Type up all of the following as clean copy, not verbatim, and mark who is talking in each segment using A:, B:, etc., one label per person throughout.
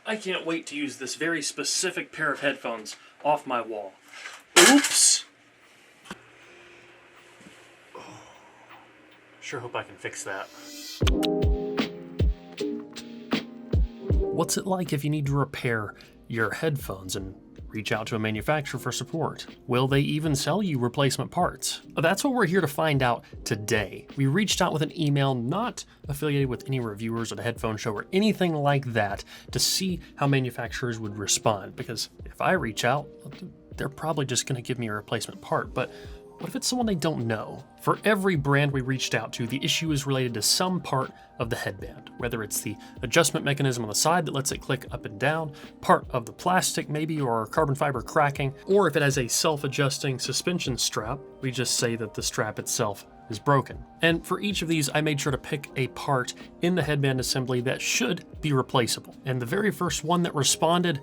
A: I can't wait to use this very specific pair of headphones off my wall. Oops! Sure hope I can fix that. What's it like if you need to repair your headphones and reach out to a manufacturer for support? Will they even sell you replacement parts? That's what we're here to find out today. We reached out with an email not affiliated with any reviewers or the headphone show or anything like that to see how manufacturers would respond, because if I reach out, they're probably just going to give me a replacement part. But what if it's someone they don't know? For every brand we reached out to, the issue is related to some part of the headband, whether it's the adjustment mechanism on the side that lets it click up and down, part of the plastic maybe, or carbon fiber cracking, or if it has a self-adjusting suspension strap, we just say that the strap itself is broken. And for each of these, I made sure to pick a part in the headband assembly that should be replaceable. And the very first one that responded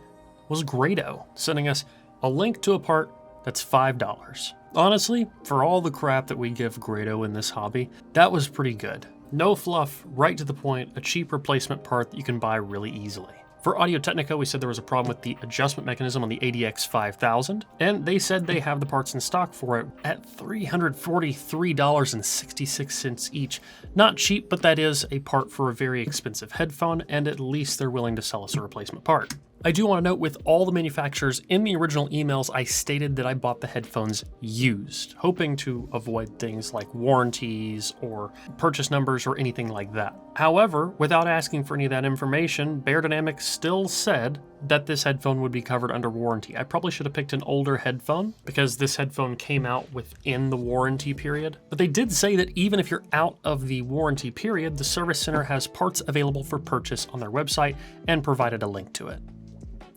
A: was Grado, sending us a link to a part that's $5. Honestly, for all the crap that we give Grado in this hobby, that was pretty good. No fluff, right to the point, a cheap replacement part that you can buy really easily. For Audio-Technica, we said there was a problem with the adjustment mechanism on the ADX 5000, and they said they have the parts in stock for it at $343.66 each. Not cheap, but that is a part for a very expensive headphone, and at least they're willing to sell us a replacement part. I do want to note, with all the manufacturers in the original emails, I stated that I bought the headphones used, hoping to avoid things like warranties or purchase numbers or anything like that. However, without asking for any of that information, Beyerdynamic still said that this headphone would be covered under warranty. I probably should have picked an older headphone because this headphone came out within the warranty period. But they did say that even if you're out of the warranty period, the service center has parts available for purchase on their website and provided a link to it.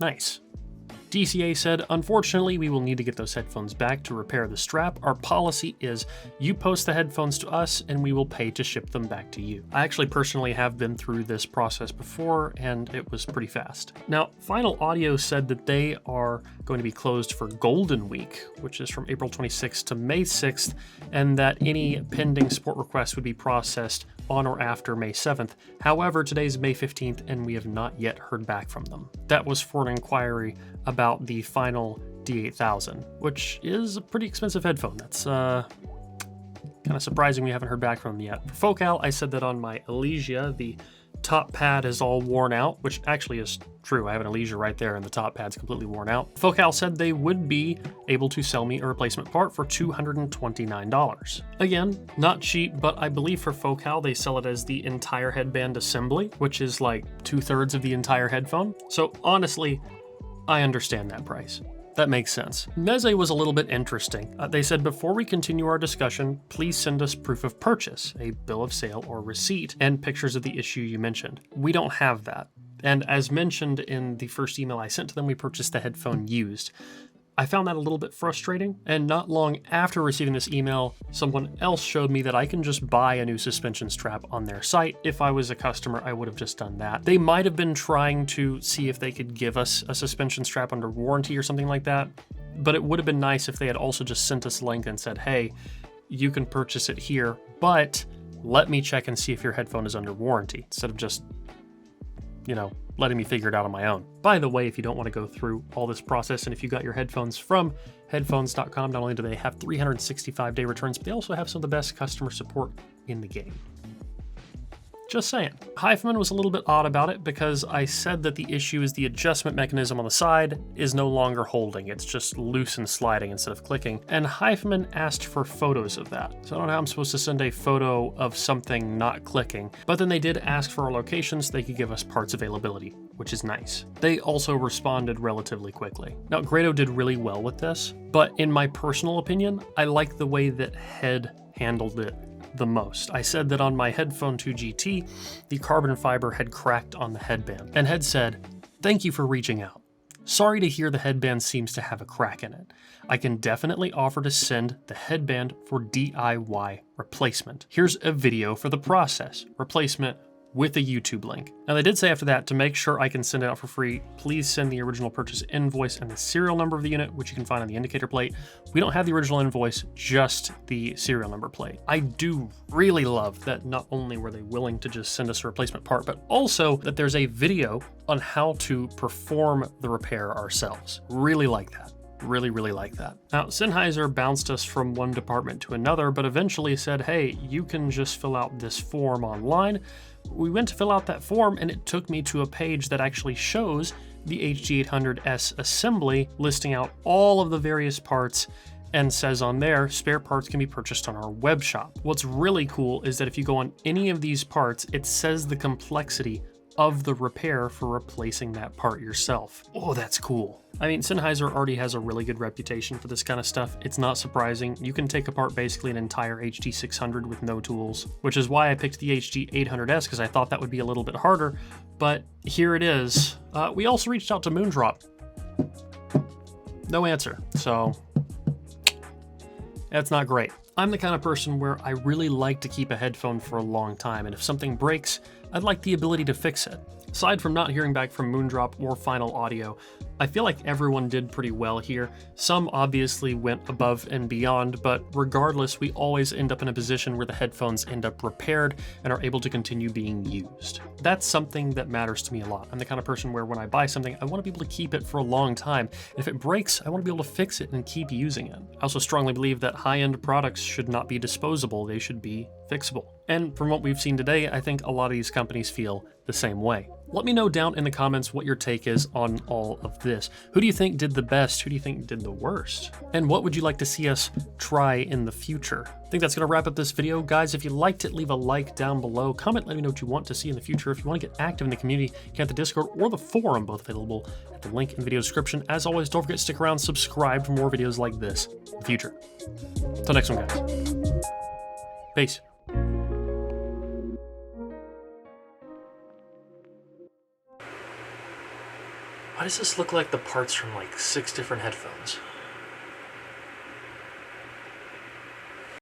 A: Nice. DCA said, unfortunately, we will need to get those headphones back to repair the strap. Our policy is you post the headphones to us and we will pay to ship them back to you. I actually personally have been through this process before and it was pretty fast. Now, Final Audio said that they are going to be closed for Golden Week, which is from April 26th to May 6th, and that any pending support requests would be processed on or after May 7th. However, today's May 15th and we have not yet heard back from them. That was for an inquiry about the Final D8000, which is a pretty expensive headphone. That's kind of surprising we haven't heard back from them yet. For Focal, I said that on my Elysia, the top pad is all worn out, which actually is true. I have an Elysia right there and the top pad's completely worn out. Focal said they would be able to sell me a replacement part for $229. Again, not cheap, but I believe for Focal they sell it as the entire headband assembly, which is like 2/3 of the entire headphone. So honestly, I understand that price. That makes sense. Meze was a little bit interesting. They said, before we continue our discussion, please send us proof of purchase, a bill of sale or receipt, and pictures of the issue you mentioned. We don't have that. And as mentioned in the first email I sent to them, we purchased the headphone used. I found that a little bit frustrating, and not long after receiving this email, someone else showed me that I can just buy a new suspension strap on their site. If I was a customer, I would have just done that. They might have been trying to see if they could give us a suspension strap under warranty or something like that, but it would have been nice if they had also just sent us a link and said, hey, you can purchase it here, but let me check and see if your headphone is under warranty, instead of just, letting me figure it out on my own. By the way, if you don't want to go through all this process, and if you got your headphones from headphones.com, not only do they have 365-day returns, but they also have some of the best customer support in the game. Just saying. Hifiman was a little bit odd about it because I said that the issue is the adjustment mechanism on the side is no longer holding. It's just loose and sliding instead of clicking. And Hifiman asked for photos of that. So I don't know how I'm supposed to send a photo of something not clicking. But then they did ask for our locations so they could give us parts availability, which is nice. They also responded relatively quickly. Now, Grado did really well with this, but in my personal opinion, I like the way that HEDD handled it the most. I said that on my Headphone 2 GT, the carbon fiber had cracked on the headband, and HEDD said, "Thank you for reaching out. Sorry to hear the headband seems to have a crack in it. I can definitely offer to send the headband for DIY replacement. Here's a video for the process. Replacement with a YouTube link. Now they did say after that, to make sure I can send it out for free, please send the original purchase invoice and the serial number of the unit, which you can find on the indicator plate. We don't have the original invoice, just the serial number plate. I do really love that not only were they willing to just send us a replacement part, but also that there's a video on how to perform the repair ourselves. Really like that. Really like that. Now, Sennheiser bounced us from one department to another, but eventually said, hey, you can just fill out this form online. We went to fill out that form and it took me to a page that actually shows the HD800S assembly, listing out all of the various parts, and says on there, spare parts can be purchased on our web shop. What's really cool is that if you go on any of these parts, it says the complexity of the repair for replacing that part yourself. Oh, that's cool. I mean, Sennheiser already has a really good reputation for this kind of stuff. It's not surprising. You can take apart basically an entire HD600 with no tools, which is why I picked the HD800S, because I thought that would be a little bit harder, but here it is. We also reached out to Moondrop. No answer, so that's not great. I'm the kind of person where I really like to keep a headphone for a long time, and if something breaks, I'd like the ability to fix it. Aside from not hearing back from Moondrop or Final Audio, I feel like everyone did pretty well here. Some obviously went above and beyond, but regardless, we always end up in a position where the headphones end up repaired and are able to continue being used. That's something that matters to me a lot. I'm the kind of person where when I buy something, I want to be able to keep it for a long time. And if it breaks, I want to be able to fix it and keep using it. I also strongly believe that high-end products should not be disposable, they should be fixable. And from what we've seen today, I think a lot of these companies feel the same way. Let me know down in the comments what your take is on all of this. Who do you think did the best? Who do you think did the worst? And what would you like to see us try in the future? I think that's going to wrap up this video. Guys, if you liked it, leave a like down below. Comment, let me know what you want to see in the future. If you want to get active in the community, get the Discord or the forum, both available at the link in the video description. As always, don't forget to stick around, subscribe for more videos like this in the future. Until next one, guys. Peace. Why does this look like the parts from like 6 different headphones?